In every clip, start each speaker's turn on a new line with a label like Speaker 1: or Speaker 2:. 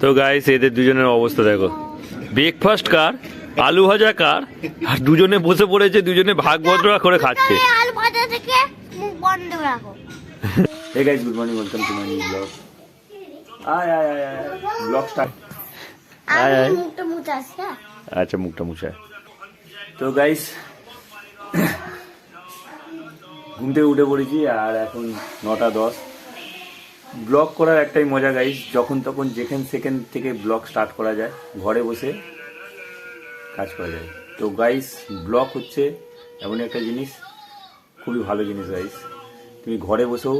Speaker 1: তো গাইস এদের দুজনের অবস্থা দেখো, ব্রেকফাস্ট কার, আলু ভাজা কার, আর দুজনে বসে পড়েছে, দুজনে ভাগ বদলা করে খাচ্ছে।
Speaker 2: আলু ভাজা থেকে মুখ বন্ধ রাখো।
Speaker 1: Hey guys, good morning, welcome to my new vlog. আয় vlog start.
Speaker 2: আমি মুখটা মুছাছি।
Speaker 1: আচ্ছা মুখটা মুছায়। তো গাইস ঘুম থেকে উঠে পড়েছি আর এখন 9:10। ব্লগ করার একটাই মজা গাইস, যখন তখন যেখান সেকেন্ড থেকে ব্লগ স্টার্ট করা যায়, ঘরে বসে কাজ করা যায়। তো গাইস ব্লগ হচ্ছে এমন একটা জিনিস, খুবই ভালো জিনিস গাইস, তুমি ঘরে বসেও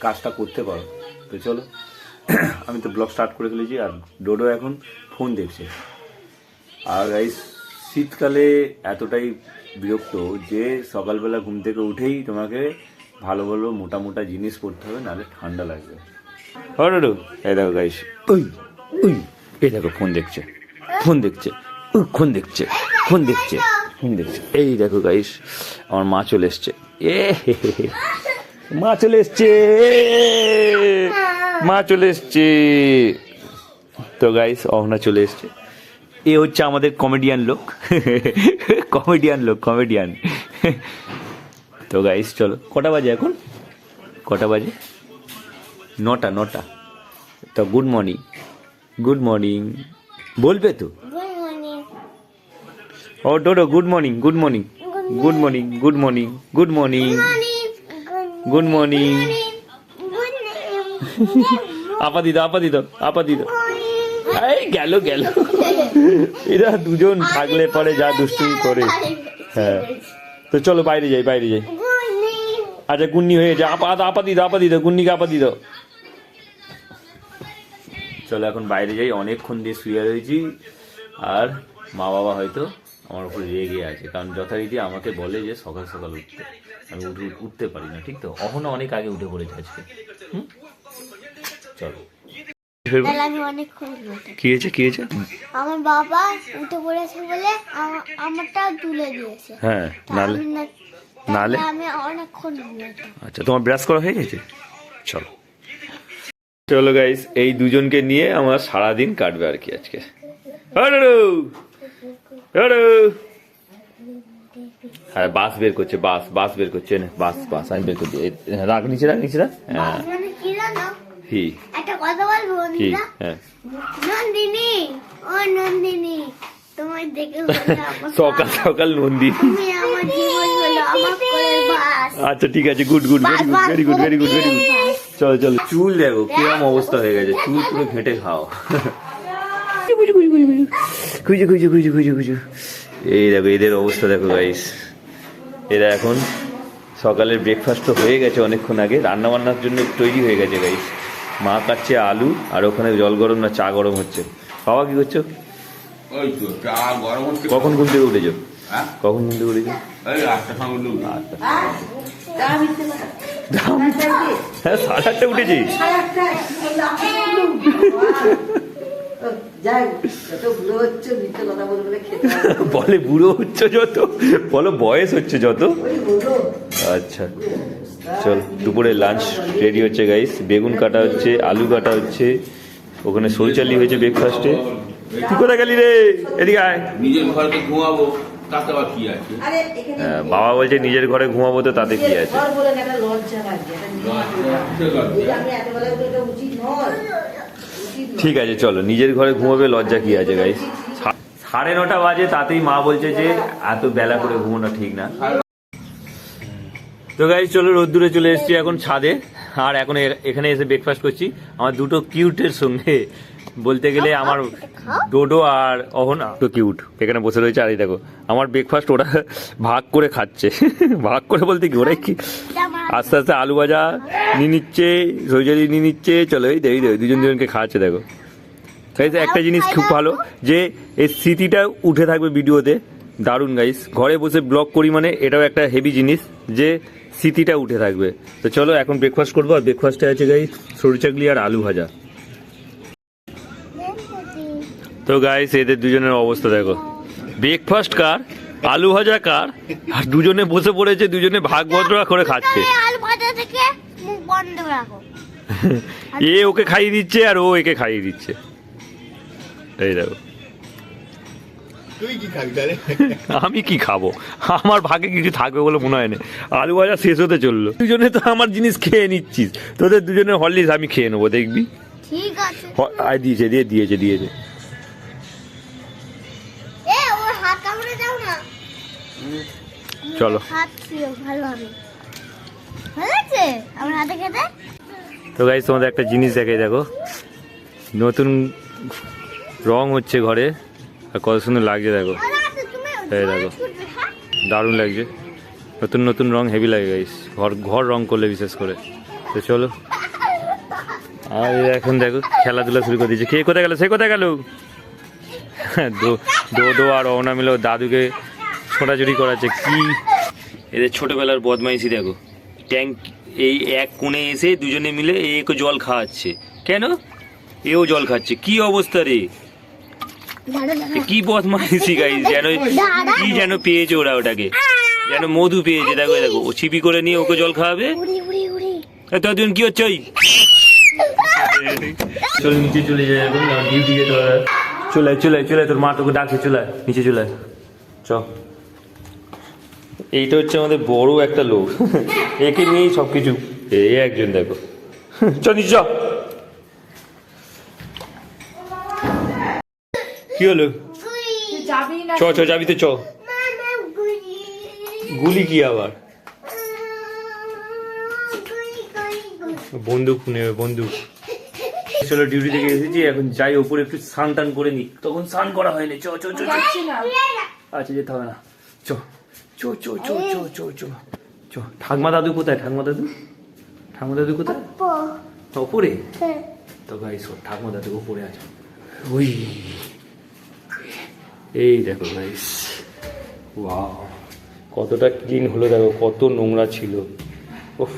Speaker 1: কাজটা করতে পারো। তো চলো আমি তো ব্লগ স্টার্ট করে ফেলেছি আর ডোডো এখন ফোন দেখছে। আর গাইস শীতকালে এতটাই বিরক্ত যে সকালবেলা ঘুম থেকে উঠেই তোমাকে ভালো ভালো মোটা মোটা জিনিস পড়তে হবে, নাহলে ঠান্ডা লাগবে। ডোডো এই দেখো গাইস, ওই ওই এই দেখো ফোন দেখছে, ফোন দেখছে, ফোন দেখছে, ফোন দেখছে, ফোন দেখছে। এই দেখো গাইস আমার মা চলে এসছে, মা চলে এসছে, মা চলে এসছে। তো গাইস অহনা চলে এসছে, এ হচ্ছে আমাদের কমেডিয়ান লোক, কমেডিয়ান লোক, কমেডিয়ান। তো গাইস চলো, কটা বাজে এখন, কটা বাজে? 9টা। তো গুড মর্নিং, গুড মর্নিং বলবে তো? ও ডোডো good morning, good morning, good morning, good morning, good morning, good morning. আপা দিদা, আপা দিদা, আপা দিদা। এই গেল গেল, এরা দুজন থাকলে পরে যা দুষ্টুমি করে। হ্যাঁ তো চলো বাইরে যাই, বাইরে যাই। আচ্ছা গুন্নি হয়ে যা, আপা আপা দিদা, আপা দিদা, গুন্নিকে আপা দিদা। চলো এখন বাইরে যাই, অনেকক্ষণ দিয়ে শুয়ে রয়েছি আর মা বাবা হয়তো আমার উপর রেগে আছে, কারণ যথারীতি আমাকে বলে যে সকাল সকাল উঠতে, আমি উঠতে পারি না। ঠিক তো, অহনা অনেক আগে উঠে পড়েছে আজকে। চলো কি হয়েছে, কি হয়েছে?
Speaker 2: আমার বাবা উঠে পড়েছে বলে আমারটা তুলে দিয়েছে।
Speaker 1: হ্যাঁ নালে নালে
Speaker 2: আমি অনেকক্ষণ ঘুমাতাম।
Speaker 1: আচ্ছা তোমার ব্রাশ করা হয়ে গেছে? চলো চলো গাইস, এই দুজনকে নিয়ে আমার সারাদিন কাটবে আর কি আজকে। হ্যাঁ বাস বের করছে, বাস বাস বের করছে, বাস বাস আমি বের করছি, রাখ নিচে, রাখ নিচে, রাখ। হ্যাঁ কি
Speaker 2: একটা কথা বলবো?
Speaker 1: কি? হ্যাঁ
Speaker 2: নন্দিনী, ও নন্দিনী, তোমায় দেখে
Speaker 1: সকাল সকাল নন্দিনী,
Speaker 2: তুমি আমার জীবন হলো, আমার কোলের বাস।
Speaker 1: আচ্ছা ঠিক আছে, good good, very good, very good, very good, very good. চলো চলো, চুল দেখো কিরম অবস্থা হয়ে গেছে, চুল পুরো ঘেঁটে খাও। খুঁজে খুঁজে খুঁজে খুঁজে খুঁজে, এই দেখো এদের অবস্থা দেখো গাইস। এরা এখন সকালের ব্রেকফাস্ট তো হয়ে গেছে অনেকক্ষণ আগে, রান্না বান্নার জন্য তৈরি হয়ে গেছে গাইস। মা কাটছে আলু আর ওখানে জল গরম না চা গরম হচ্ছে। বাবা কি করছো? কখন ঘুম থেকে উঠেছো? কখন ঘুম থেকে উঠেছো? হ্যাঁ 8:30 উঠেছি। বলে বুড়ো হচ্ছে যত, বলো বয়স হচ্ছে যত। আচ্ছা চল, দুপুরে লাঞ্চ রেডি হচ্ছে গাইস, বেগুন কাটা হচ্ছে, আলু কাটা হচ্ছে, ওখানে সরিচালি হয়েছে ব্রেকফাস্টে। তুই কোথায় গেলি রে? এদিকে আয়।
Speaker 3: নিজের ঘরে ঘুমাবো তাতে আবার কি আছে?
Speaker 1: বাবা বলছে নিজের ঘরে ঘুমাবো তো তাতে কি আছে? ঠিক আছে চলো, নিজের ঘরে ঘুমাবে, লজ্জা কি আছে গাইস? 9:30 বাজে, তাতেই মা বলছে যে এত বেলা করে ঘুমানো ঠিক না। তো গাইস চলো, রোদ্দুরে চলে এসেছি এখন ছাদে, আর এখন এখানে এসে ব্রেকফাস্ট করছি আমার দুটো কিউটের সঙ্গে। বলতে গেলে আমার ডোডো আর অহনা তো কিউট, এখানে বসে রয়েছে। আর এই দেখো আমার ব্রেকফাস্ট ওরা ভাগ করে খাচ্ছে। ভাগ করে বলতে কি, ওরাই কি আস্তে আস্তে আলু ভাজা নিয়ে নিচ্ছে, সরিষালি নিয়ে নিচ্ছে। চলো এই দুজন দুজনকে খাওয়াচ্ছে দেখো। তাই একটা জিনিস খুব ভালো যে এই স্মৃতিটা উঠে থাকবে ভিডিওতে, দারুণ গাইস। ঘরে বসে ব্লগ করি মানে এটাও একটা হেভি জিনিস যে স্মৃতিটা উঠে থাকবে। তো চলো এখন ব্রেকফাস্ট করবো, আর ব্রেকফাস্টে আছে গাইস সরিষাগুলি আর আলু ভাজা। তো গাইস এদের দুজনের অবস্থা দেখো, ব্রেকফাস্ট কার, আলু ভাজা কার, আর দুজনে বসে পড়েছে, দুজনে ভাগ বদলা করে খাচ্ছে।
Speaker 2: আলু ভাজা থেকে মুখ বন্ধ রাখো।
Speaker 1: এ ওকে খাইয়ে দিচ্ছে আর ও একে খাইয়ে দিচ্ছে। এই দেখো,
Speaker 3: তুই কি খাবি তাহলে?
Speaker 1: আমি কি খাবো, আমার ভাগে কিছু থাকবে বলে মনে হয় না। আলু ভাজা শেষ হতে চললো, দুজনে তো আমার জিনিস খেয়ে নিচ্ছিস, তোদের দুজনের হরলিক্স আমি খেয়ে নেবো, দেখবি।
Speaker 2: ঠিক আছে।
Speaker 1: আর দিয়েছে দিয়েছে।
Speaker 2: এ ওর হাত কামড়ে দাও না।
Speaker 1: চলো।
Speaker 2: হাত ছিল ভালো হবে। ভালো আছে আমার হাতে খেতে।
Speaker 1: তো গাইস তোমাদের একটা জিনিস দেখাই, দেখো নতুন রং হচ্ছে ঘরে, আর কত সুন্দর লাগছে দেখো। এই দেখো, দারুণ লাগছে, নতুন রং হেভি লাগে গাইস, ঘর রং করলে বিশেষ করে। তো চলো, আর এখন দেখো খেলাধুলা শুরু করে দিয়েছে। কে কোথায় গেল, সে কোথায় গেল? দো আর অনা মিলে দাদুকে ছোটাছুটি করাচ্ছে। কি এদের ছোটবেলার বদমাইশি দেখো, ট্যাঙ্ক এই এক কোণে এসে দুজনে মিলে একে জল খাওয়াচ্ছে। কেন? এও জল খাচ্ছে, কি অবস্থা রে, কি বদমাইশি গাইস, যেন পেয়েছে ওরা ওটাকে, যেন মধু পেয়েছে। দেখো ও ছিপি করে নিয়ে ওকে জল খাওয়াবে। ততদিন কি হচ্ছে, ওই চল নিচে চলে যায়, এখন ডিউটি যেতে হবে। চলে তোর মা তোকে ডাকছে, চলে নিচে চলে চ। এইটা হচ্ছে আমাদের বড় একটা লোক, একে নিয়েই সবকিছু। এই একজন দেখো, চ নিচে চ। কি হলো? চ যাবি তো চ। গুলি কি আবার? বন্দুক নেবে, বন্দুক। চলো ডিউটি থেকে এসেছি, এখন যাই ওপরে একটু স্নান টান করে নি, তখন স্নান করা হয়নি। চ আচ্ছা যেতে হবে না, চ। ঠাকমা দাদু কোথায়? ঠাকমা দাদু কোথায়? ওপরে। তো গাইস ঠাকমা দাদু ওপরে আছে, ওই এই দেখো গাইস, ওয়াও কতটা ক্লিন হলো, দেখো কত নোংরা ছিল, ওফ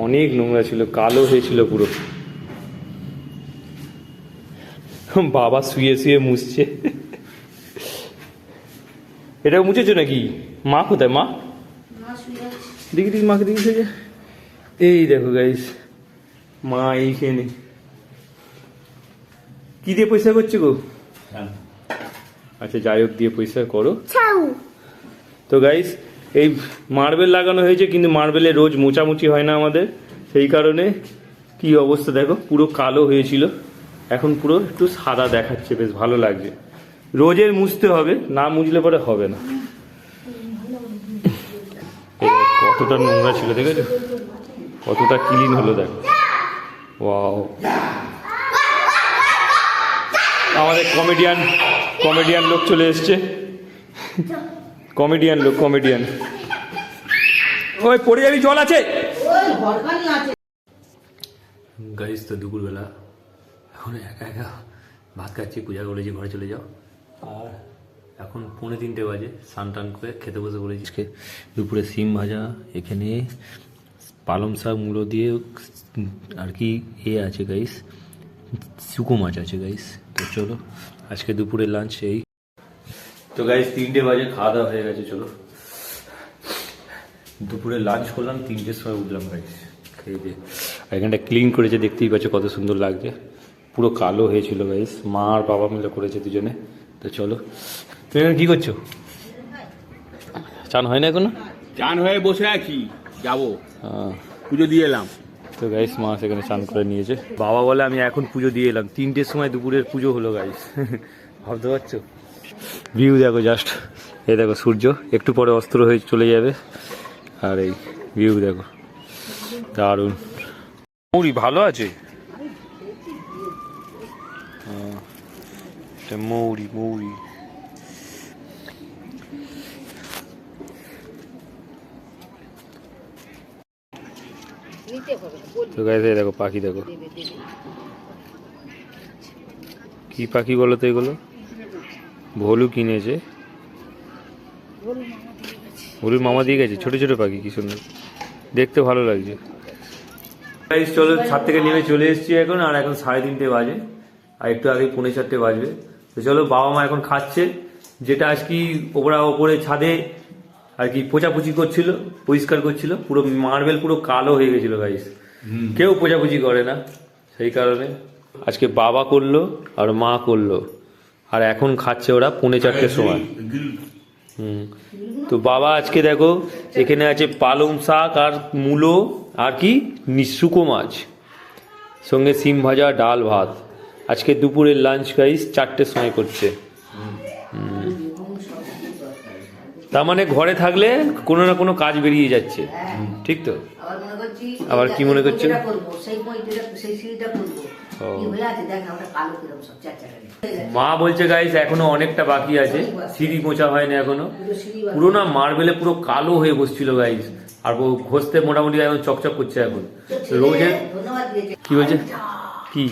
Speaker 1: অনেক নোংরা ছিল, কালো হয়েছিল পুরো। বাবা শুয়ে মুছছে। এটা মুছেছো নাকি? মা কোথায়? মা দেখি মাকে দেখি। এই দেখো গাইস, মা এইখানে। কি দিয়ে পয়সা করছো গো? আচ্ছা যাই হোক, দিয়ে পয়সা করো। তো গাইস এই মার্বেল লাগানো হয়েছে, কিন্তু মার্বেলে রোজ মোছামুছি হয় না আমাদের, সেই কারণে কি অবস্থা দেখো, পুরো কালো হয়েছিল, এখন পুরো একটু সাদা দেখাচ্ছে, বেশ ভালো লাগছে। রোজের মুছতে হবে, না মুছলে পরে হবে না। কতটা নোংরা ছিল দেখেছো, কতটা ক্লিন হলো দেখো। ওয়াও, আমাদের কমেডিয়ান লোক চলে এসছে। কমেডিয়ান ওই পড়ে যাবি, জল আছে গাইস। তো দুপুরবেলা এখন একা ভাত খাচ্ছি, পূজা করেছি, ঘরে চলে যাও। আর এখন 2:45 বাজে, স্নান টান করে খেতে বসে পড়েছি। দুপুরে সিম ভাজা, এখানে পালং শাক মূলো দিয়ে আর কি আছে গাইস, শুকো মাছ আছে গাইস। তো চলো আজকে দুপুরে লাঞ্চ এই। তো গাইস 3টে বাজে, খাওয়া দাওয়া হয়ে গেছে। চলো দুপুরে লাঞ্চ করলাম, 3টের সময় উঠলাম গাইস খেয়ে দিয়ে। আর এখানটা ক্লিন করেছে, দেখতেই পাচ্ছ কত সুন্দর লাগছে, পুরো কালো হয়েছিল গাইস, মা আর বাবা মিলে করেছে দুজনে। তো চলো, তুমি এখন কি করছো? চান হয় না এখনো?
Speaker 3: চান হয়ে বসে আছি, যাবো পুজো দিয়ে এলাম।
Speaker 1: তো গাইস মা সেখানে চান করে নিয়েছে, বাবা বলে আমি এখন পুজো দিয়ে এলাম। 3টের সময় দুপুরের পুজো হলো গাইস, ভাবতে পারছো? ভিউ দেখো জাস্ট, এই দেখো সূর্য একটু পরে অস্ত হয়ে চলে যাবে, আর এই ভিউ দেখো দারুণ। মৌরি ভালো আছে, মৌরি তো গাইস এই দেখো পাখি, দেখো কি পাখি বলো তো এগুলো? ভলু কিনেছে, ভলুর মামা দিয়ে গেছে। ছোট ছোট পাখি, কি সুন্দর দেখতে, ভালো লাগছে। গাইস চলো, ছাদ থেকে নেমে চলে এসেছি এখন, আর এখন 3:30 বাজে, আর একটু আগে 4:45 বাজবে। তো চলো, বাবা মা এখন খাচ্ছে, যেটা আজকে ওপরে ছাদে আর কি পোছাপুছি করছিল, পরিষ্কার করছিল, পুরো মার্বেল পুরো কালো হয়ে গেছিল গাইস। কেউ পোজাপুজি করে না, সেই কারণে আজকে বাবা করলো আর মা করলো, আর এখন খাচ্ছে ওরা 3:45 সময়। তো বাবা আজকে দেখো এখানে আছে পালং শাক আর মূলো আর কি শুকো মাছ, সঙ্গে সিম ভাজা, ডাল, ভাত। আজকে দুপুরের লাঞ্চ গাইস 4টের সময় করছে। তার মানে ঘরে থাকলে কোনো না কোনো কাজ বেরিয়ে যাচ্ছে, ঠিক তো? আবার কি মনে করছো? মা বলছে গাইস এখনো অনেকটা বাকি আছে, সিঁড়ি মোছা হয়নি এখনো, পুরো না মার্বেলে পুরো কালো হয়ে বসছিল গাইস, আর ঘষতে মোটামুটি এখন চকচক করছে এখন রোজে। কি বলছে? কি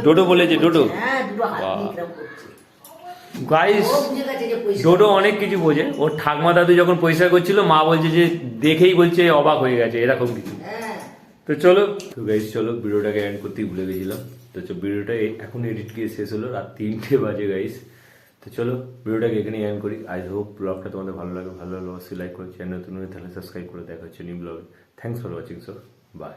Speaker 1: ডোডো বলেছে? ডোডো গাইস, ডোডো অনেক কিছু বোঝে। ওর ঠাকমা দাদু যখন পয়সা করছিল, মা বলছে যে দেখেই বলছে অবাক হয়ে গেছে, এরকম কিছু। তো চলো, তো গাইস চলো, ভিডিওটাকে এন্ড করতেই ভুলে গেছিলাম। তো ভিডিওটা এখন এডিট করে শেষ হলো, রাত 3টে বাজে গাইস। তো চলো ভিডিওটাকে এখানে এন্ড করি। আই হোপ ব্লগটা তোমাদের ভালো লাগে, ভালো লাগলে অবশ্যই লাইক করো, চ্যানেল নতুন হলে তাহলে সাবস্ক্রাইব করে। দেখা হচ্ছে নিউ ব্লগে। Thanks for watching, so by.